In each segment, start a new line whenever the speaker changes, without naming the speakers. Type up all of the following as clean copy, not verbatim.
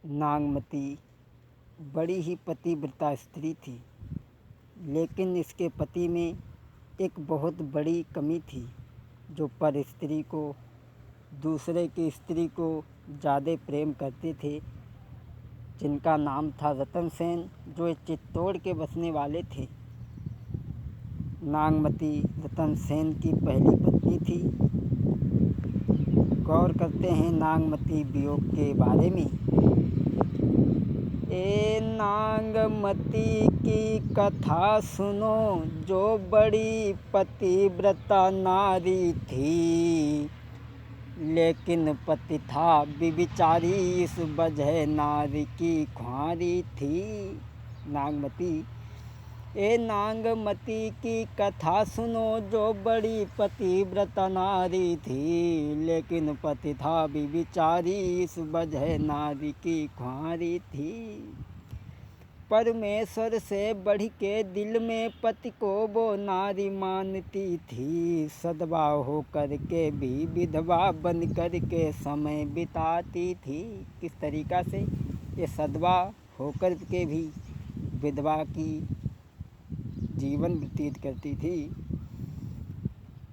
नागमती बड़ी ही पतिव्रता स्त्री थी, लेकिन इसके पति में एक बहुत बड़ी कमी थी जो पर स्त्री को, दूसरे की स्त्री को ज़्यादा प्रेम करते थे, जिनका नाम था रतन सेन, जो चित्तौड़ के बसने वाले थे। नागमती रतन सेन की पहली पत्नी थी। गौर करते हैं नागमती वियोग के बारे में। ए नागमती की कथा सुनो, जो बड़ी पतिव्रता नारी थी, लेकिन पति था व्यभिचारी, इस वजह नारी की ख्वारी थी। नागमती ए नागमती की कथा सुनो, जो बड़ी पतिव्रता नारी थी, लेकिन पति था व्यभिचारी, इस वजह नारी की ख्वारी थी। परमेश्वर से बढ़ के दिल में पति को वो नारी मानती थी, सदवा हो कर के भी विधवा बन कर के समय बिताती थी। किस तरीक़ा से? ये सदवा होकर के भी विधवा की जीवन व्यतीत करती थी।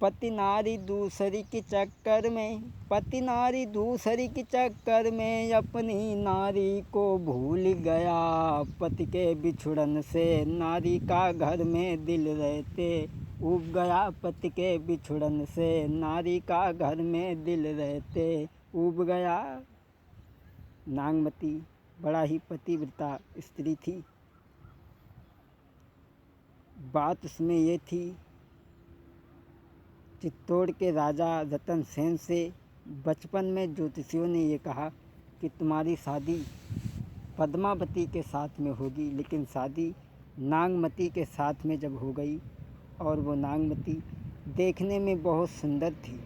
पति नारी दूसरी के चक्कर में, पति नारी दूसरी के चक्कर में अपनी नारी को भूल गया, पति के बिछुड़न से नारी का घर में दिल रहते उब गया, पति के बिछुड़न से नारी का घर में दिल रहते उब गया। नागमती बड़ा ही पतिव्रता स्त्री थी। बात उसमें ये थी, चित्तौड़ के राजा रतन सेन से बचपन में ज्योतिषियों ने ये कहा कि तुम्हारी शादी पद्मावती के साथ में होगी, लेकिन शादी नागमती के साथ में जब हो गई, और वो नागमती देखने में बहुत सुंदर थी।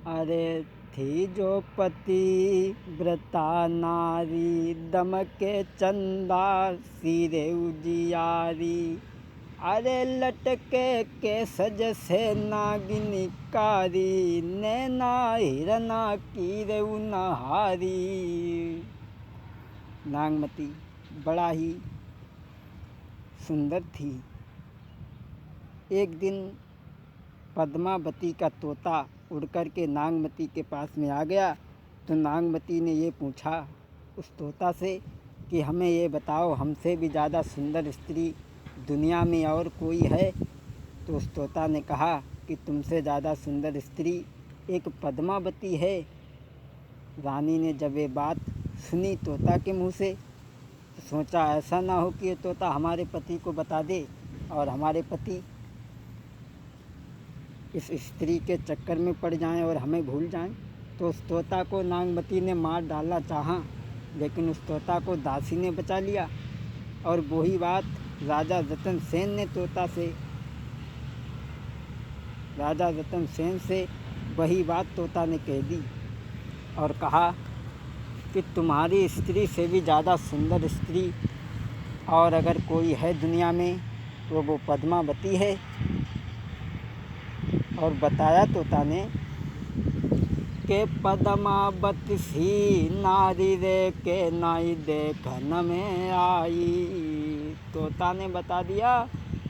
अरे थी जो पतिव्रता नारी, दमके चंदा सिरे उजियारी, अरे लटके के सज से नागिनी कारी, नैना हिरना की रेउ नहारी। नागमती बड़ा ही सुंदर थी। एक दिन पद्मावती का तोता उड़ कर के नागमती के पास में आ गया, तो नागमती ने ये पूछा उस तोता से कि हमें ये बताओ, हमसे भी ज़्यादा सुंदर स्त्री दुनिया में और कोई है? तो उस तोता ने कहा कि तुमसे ज़्यादा सुंदर स्त्री एक पद्मावती है। रानी ने जब ये बात सुनी तोता के मुँह से, तो सोचा ऐसा ना हो कि ये तोता हमारे पति को बता दे और हमारे पति इस स्त्री के चक्कर में पड़ जाएं और हमें भूल जाएं। तो उस तोता को नागमती ने मार डालना चाहा, लेकिन उस तोता को दासी ने बचा लिया। और वही बात राजा रतन सेन ने राजा रतन सेन से वही बात तोता ने कह दी और कहा कि तुम्हारी स्त्री से भी ज़्यादा सुंदर स्त्री और अगर कोई है दुनिया में तो वो पद्मावती है। और बताया तोता ने के पद्मावती सी नारी रे के नाई देखन में आई। तोता ने बता दिया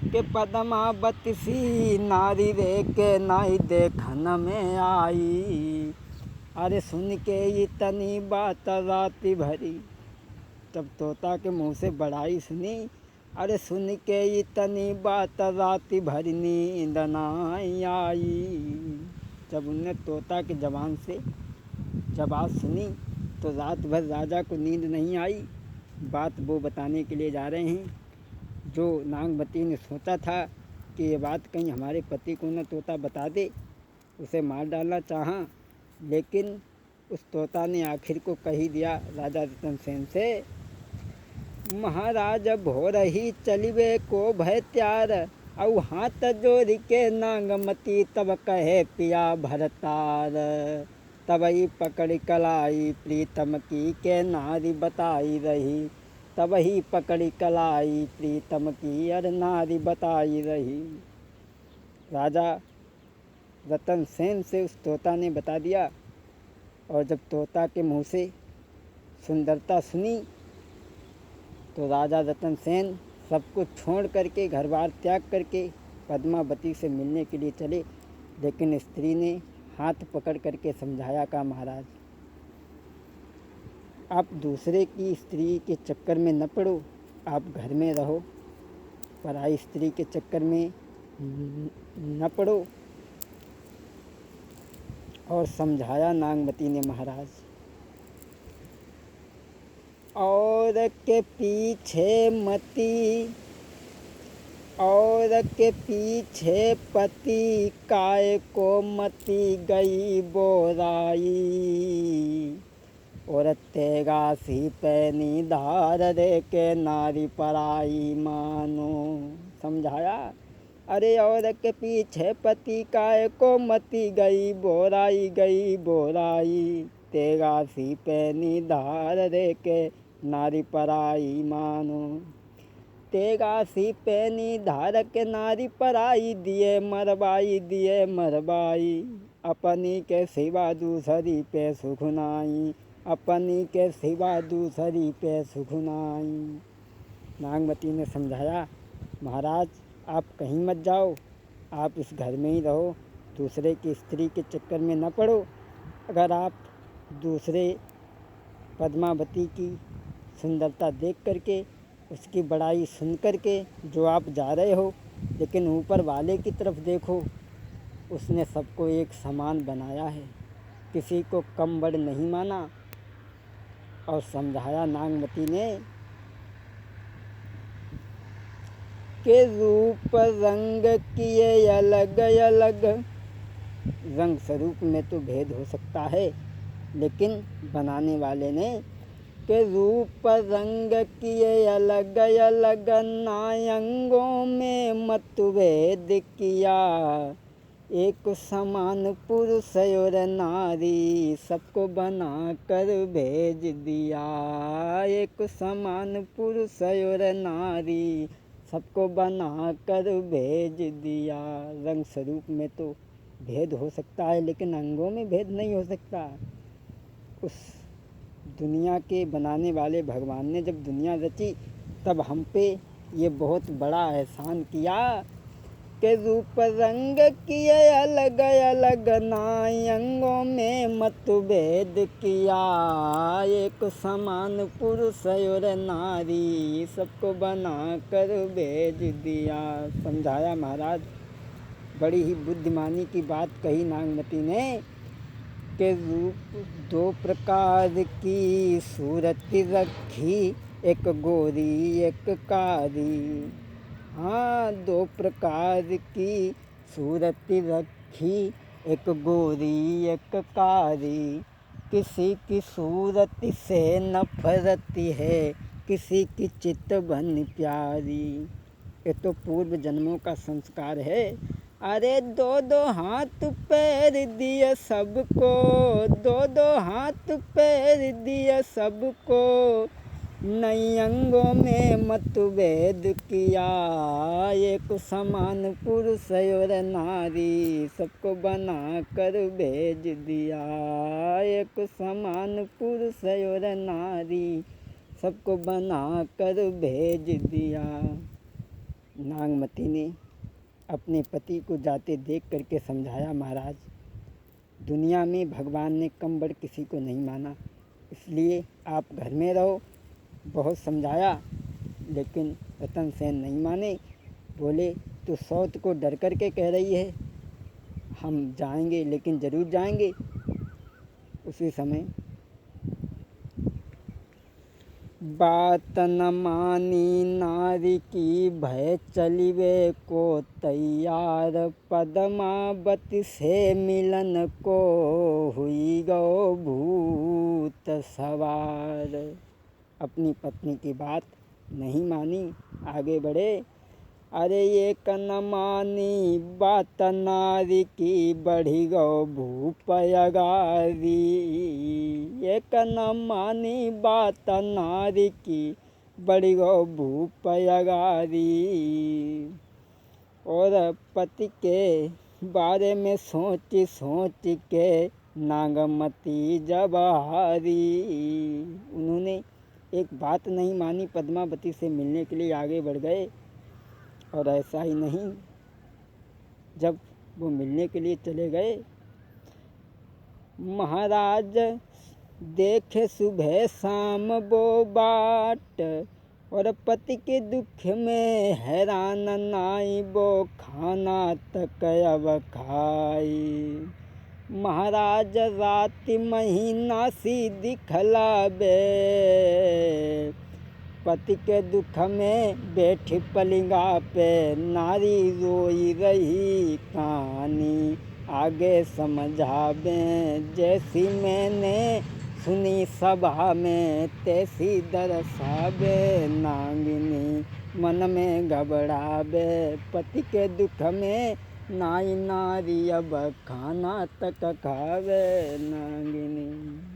कि पद्मावती सी नारी रे के नाई देखन में आई। अरे सुन के इतनी बात रात भरी, तब तोता के मुँह से बड़ाई सुनी। अरे सुन के इतनी बात रात भर नींद नहीं आई। जब उनने तोता के ज़बान से जब बात सुनी तो रात भर राजा को नींद नहीं आई। बात वो बताने के लिए जा रहे हैं जो नागमती ने सोचा था कि ये बात कहीं हमारे पति को न तोता बता दे, उसे मार डालना चाहा, लेकिन उस तोता ने आखिर को कह ही दिया राजा रतन सेन से, महाराज भोर ही चलिवे को भय त्यार, औ हाथ जोड़ के नागमती तब कहे पिया भरतार। तबही पकड़ कलाई प्रीतम की के नारी बताई रही, तबही पकड़ कलाई प्रीतम की अर नारी बताई रही। राजा रतन सेन से उस तोता ने बता दिया, और जब तोता के मुँह से सुंदरता सुनी तो राजा रतन सेन सब कुछ छोड़ करके, घर बार त्याग करके पद्मावती से मिलने के लिए चले। लेकिन स्त्री ने हाथ पकड़ करके समझाया, कहा महाराज आप दूसरे की स्त्री के चक्कर में न पड़ो, आप घर में रहो, पराई स्त्री के चक्कर में न पड़ो। और समझाया नागमती ने महाराज, और के पीछे मती, और के पीछे पति, काय को मती गई बोराई, और तेगा सी पैनी धार रे के नारी पराई मानो। समझाया, अरे और के पीछे पति, काय को मती गई बोराई, गई बोराई, तेगा सी पैनी धार रे के नारी पराई मानो। तेगा सी पैनी धार के नारी पराई, दिए मरबाई, दिए मरबाई, अपनी के सिवा दूसरी पे सुख नाई, अपनी के सिवा दूसरी पे सुख नाई। नागमती ने समझाया, महाराज आप कहीं मत जाओ, आप इस घर में ही रहो, दूसरे की स्त्री के चक्कर में न पड़ो। अगर आप दूसरे पद्मावती की सुंदरता देख करके, उसकी बड़ाई सुन करके जो आप जा रहे हो, लेकिन ऊपर वाले की तरफ देखो, उसने सबको एक समान बनाया है, किसी को कम बड़ नहीं माना। और समझाया नागमती ने के रूप रंग किए अलग अलग, रंग स्वरूप में तो भेद हो सकता है, लेकिन बनाने वाले ने के रूप रंग किए अलग अलग, नायंगों में मतभेद किया, एक समान पुरुष और नारी, सबको बना कर भेज दिया, एक समान पुरुष और नारी, सबको बना कर भेज दिया। रंग स्वरूप में तो भेद हो सकता है, लेकिन अंगों में भेद नहीं हो सकता। उस दुनिया के बनाने वाले भगवान ने जब दुनिया रची, तब हम पे ये बहुत बड़ा एहसान किया के रूप रंग किए अलग अलग, नायंगों में मतभेद किया, एक समान पुरुष और नारी, सबको बना कर भेज दिया। समझाया महाराज, बड़ी ही बुद्धिमानी की बात कही नागमती ने के रूप दो प्रकार की सूरत रखी, एक गोरी एक कारी। हाँ, दो प्रकार की सूरत रखी, एक गोरी एक कारी, किसी की सूरत से नफरत है, किसी की चित बन प्यारी। ये तो पूर्व जन्मों का संस्कार है। अरे दो दो हाथ पैर दिए सबको, दो दो हाथ पैर दिए सबको, नई अंगों में मतभेद किया, एक समान पुरुष और नारी, सबको बना कर भेज दिया, एक समान पुरुष और नारी, सबको बना कर भेज दिया। नागमती ने अपने पति को जाते देख करके समझाया, महाराज दुनिया में भगवान ने कम बड़ किसी को नहीं माना, इसलिए आप घर में रहो। बहुत समझाया, लेकिन रतन सेन नहीं माने। बोले तो सौत को डर कर के कह रही है, हम जाएंगे लेकिन ज़रूर जाएंगे। उसी समय बात न मानी नारी की, भय चलिवे को तैयार, पद्मावती से मिलन को हुई गो भूत सवार। अपनी पत्नी की बात नहीं मानी, आगे बढ़े। अरे एक न मानी बात नारी की, बढ़ी गो भूप अगारी, एक न मानी बात नारी की, बढ़ी गो भूप अगारी। और पति के बारे में सोच सोच के नागमती जब हारी। उन्होंने एक बात नहीं मानी, पद्मावती से मिलने के लिए आगे बढ़ गए। और ऐसा ही नहीं, जब वो मिलने के लिए चले गए, महाराज देखे सुबह शाम वो बाट, और पति के दुख में हैरान नाई, वो खाना तक अब खाई। महाराज रात महीना सी दिखलावे, पति के दुख में बैठी पलिंगा पे, नारी रोई रही कहानी आगे समझावे। जैसी मैंने सुनी सभा में, तैसी दर्शावे नागिनी मन में घबरावे। पति के दुख में नाई नारी अब खाना तक खावे नागिनी।